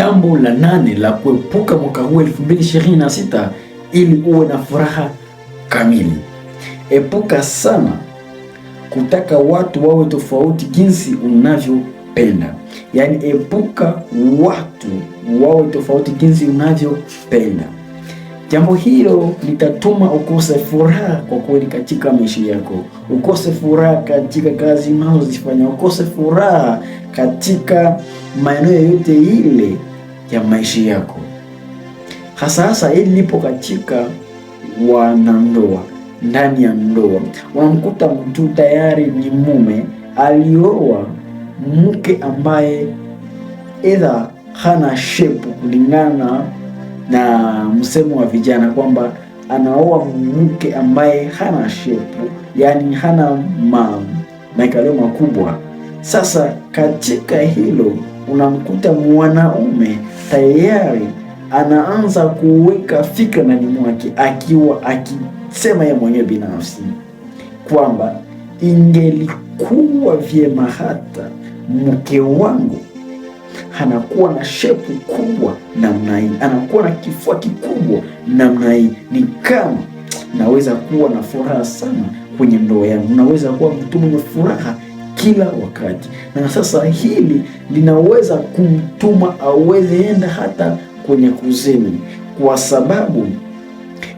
Jambo la 8 la kuepuka mwaka huu 2026 ili uwe na furaha kamili. Epuka sana kutaka watu wawe tofauti jinsi unavyopenda. Yaani epuka watu wawe tofauti jinsi unavyopenda. Jambo hilo litatuma ukose furaha kwa kweli katika maisha yako, ukose furaha katika kazi unazozifanya, ukose furaha katika maeneo yote ile ya maisha yako. Hasa hili lipo katika wanandoa. Ndani ya ndoa unamkuta mtu tayari ni mume, alioa mke ambaye either hana shape, kulingana na msemo wa vijana kwamba anaoa mke ambaye hana shape, yani hana makalio makubwa. Sasa katika hilo unamkuta mwanaume tayari anaanza kuweka fikra ndani mwake, akiwa akisema yeye mwenyewe binafsi kwamba ingelikuwa vyema hata mke wangu anakuwa na shepu kubwa namna hii, anakuwa na kifua kikubwa namna hii, ni kama naweza kuwa na furaha sana kwenye ndoa yangu, naweza kuwa mtu mwenye furaha kila wakati. Na sasa hili linaweza kumtuma aweze enda hata kwenye kuzimu, kwa sababu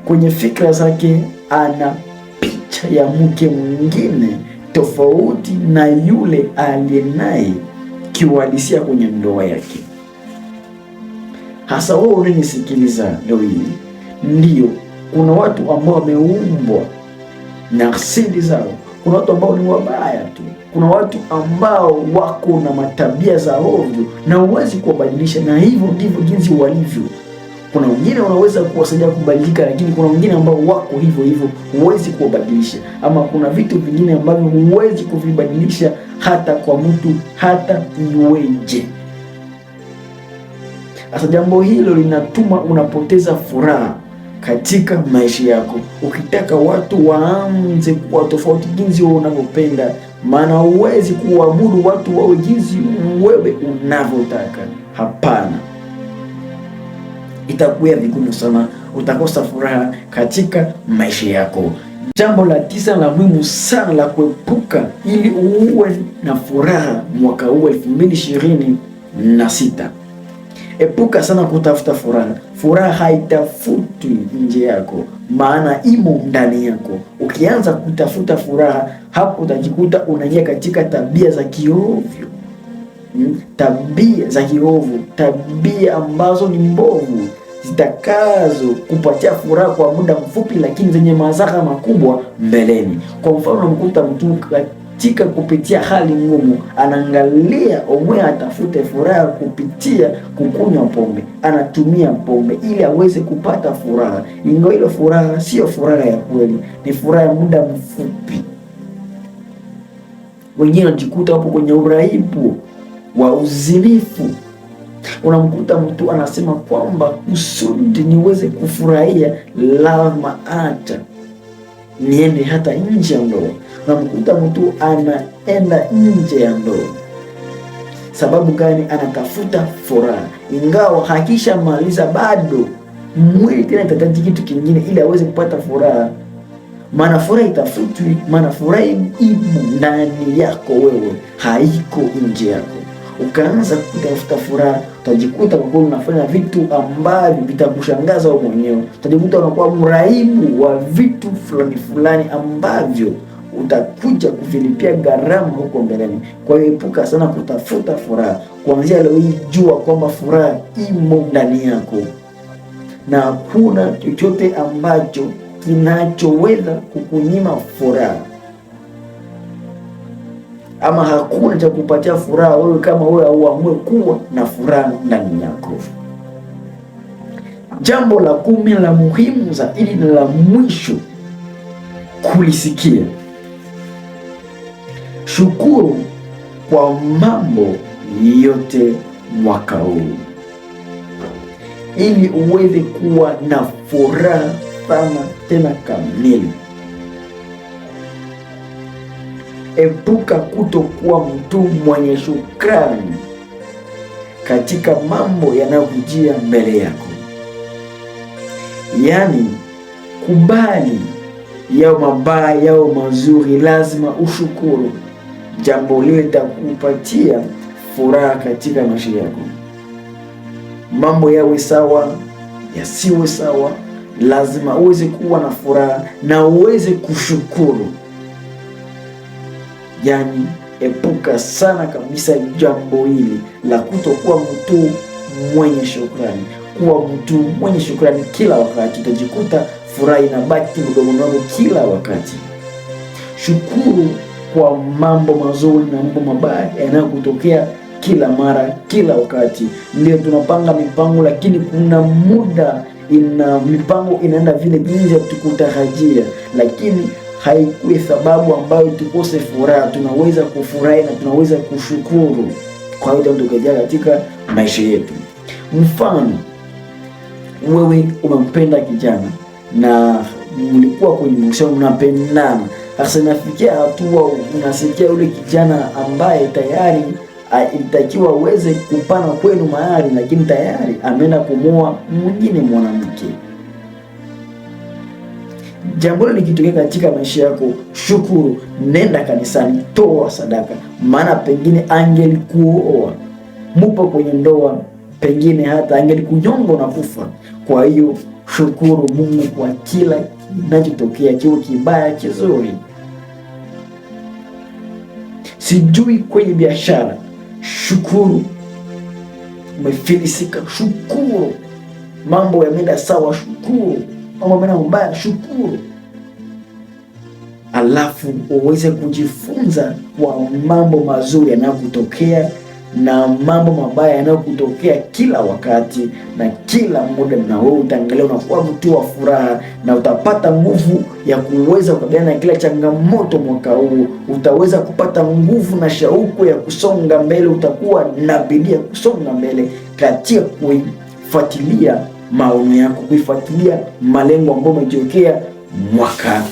kwenye fikra zake ana picha ya mke mwingine tofauti na yule aliyenaye kiuhalisia kwenye ndoa yake. Hasa wewe unanisikiliza leo hii, ndio kuna watu ambao wameumbwa na asili zao, kuna watu ambao ni wabaya tu, kuna watu ambao wako na matabia za ovyo na huwezi kuwabadilisha, na hivyo ndivyo jinsi walivyo. Kuna wengine unaweza kuwasaidia kubadilika, lakini kuna wengine ambao wako hivyo hivyo, huwezi kuwabadilisha. Ama kuna vitu vingine ambavyo huwezi kuvibadilisha hata kwa mtu hata iweje. Sasa jambo hilo linatuma unapoteza furaha katika maisha yako. Ukitaka watu waanze kuwa tofauti jinsi wewe unavyopenda, maana huwezi kuabudu watu wawe jinsi wewe unavyotaka. Hapana, itakuwa vigumu sana, utakosa furaha katika maisha yako. Jambo la 9 la muhimu sana la kuepuka ili uwe na furaha mwaka huu 2026. Epuka sana kutafuta furaha. Furaha haitafutwi nje yako, maana imo ndani yako. Ukianza kutafuta furaha, hapo utajikuta unaingia katika tabia za kiovyo. Tabia za kiovu, tabia ambazo ni mbovu, zitakazo kupatia furaha kwa muda mfupi, lakini zenye madhara makubwa mbeleni. Kwa mfano, unamkuta mtu katika kupitia hali ngumu, anaangalia omwe atafute furaha kupitia kukunywa pombe, anatumia pombe ili aweze kupata furaha, ingawa ile furaha sio furaha ya kweli, ni furaha ya muda mfupi. Wengine wanajikuta hapo kwenye uraibu wa uzinifu. Unamkuta mtu anasema kwamba kusudi niweze kufurahia lazima acha niende hata nje ya ndoa. Unamkuta mtu anaenda nje ya ndoa. Sababu gani? Anatafuta furaha, ingawa hakisha maliza bado mwili tena itahitaji kitu kingine ili aweze kupata furaha. Maana furaha itafutwi, maana furaha imo ndani yako wewe, haiko nje yako. Ukaanza kutafuta furaha, utajikuta kwa kweli unafanya vitu ambavyo vitakushangaza wewe mwenyewe. Utajikuta unakuwa mraibu wa vitu fulani ambavyo utakuja kuvilipia gharama huko mbeleni. Kwa hiyo epuka sana kutafuta furaha. Kuanzia leo hii jua kwamba furaha imo ndani yako, na hakuna chochote ambacho kinachoweza kukunyima furaha, ama hakuna cha kupatia furaha wewe kama wewe auamue kuwa na furaha ndani yako. Jambo la 10 la muhimu zaidi na la mwisho kulisikia: shukuru kwa mambo yote mwaka huu ili uweze kuwa na furaha sana tena kamili. Epuka kutokuwa mtu mwenye shukrani katika mambo yanayokujia mbele yako. Yaani, kubali yao mabaya yao mazuri, lazima ushukuru. Jambo lile litakupatia furaha katika maisha yako. Mambo yawe sawa, yasiwe sawa, lazima uweze kuwa na furaha na uweze kushukuru. Yaani, epuka sana kabisa jambo hili la kutokuwa mtu mwenye shukrani. Kuwa mtu mwenye shukrani kila wakati, utajikuta furaha inabaki mdomoni wako kila wakati. Shukuru kwa mambo mazuri na mambo mabaya yanayokutokea kila mara, kila wakati. Ndio tunapanga mipango, lakini kuna muda mipango inaenda vile jinsi tukutarajia, lakini haikuwa sababu ambayo tukose furaha. Tunaweza kufurahi na tunaweza kushukuru kwa hiyo tunatokea katika maisha yetu. Mfano, wewe umempenda kijana na mlikuwa kwenye mahusiano, mnapendana. Sasa inafikia hatua unasikia yule kijana ambaye tayari ilitakiwa uweze kupana kwenu mahari, lakini tayari ameenda kumoa mwingine mwanamke. Jambo hili likitokea katika maisha yako, shukuru, nenda kanisani, toa sadaka, maana pengine angelikuoa, mupo kwenye ndoa, pengine hata angelikunyonga na kufa. Kwa hiyo shukuru Mungu kwa kila kinachotokea, kiwe kibaya kizuri. Sijui kwenye biashara, shukuru. Umefilisika, shukuru. Mambo yameenda sawa, shukuru. Mambo yameenda mabaya, shukuru. Alafu uweze kujifunza kwa mambo mazuri yanayokutokea na mambo mabaya yanayokutokea kila wakati na kila muda, na wewe utaangalia unakuwa mtu wa furaha na utapata nguvu ya kuweza kukabiliana na kila changamoto mwaka huu. Utaweza kupata nguvu na shauku ya kusonga mbele, utakuwa na bidii ya kusonga mbele katika kuifuatilia maono yako, kuifuatilia malengo ambayo umejiwekea mwaka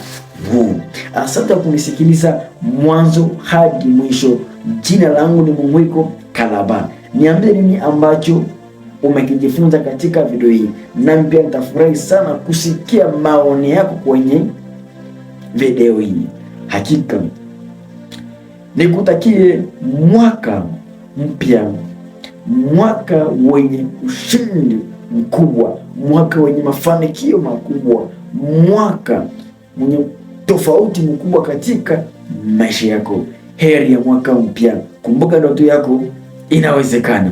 huu. Asante kwa kunisikiliza mwanzo hadi mwisho. Jina langu ni Munguiko Kalaba. Niambie nini ambacho umekijifunza katika video hii, nami pia nitafurahi sana kusikia maoni yako kwenye video hii. Hakika nikutakie mwaka mpya, mwaka wenye ushindi mkubwa, mwaka wenye mafanikio makubwa, mwaka mwenye tofauti mkubwa katika maisha yako. Heri ya mwaka mpya. Kumbuka ndoto yako inawezekana.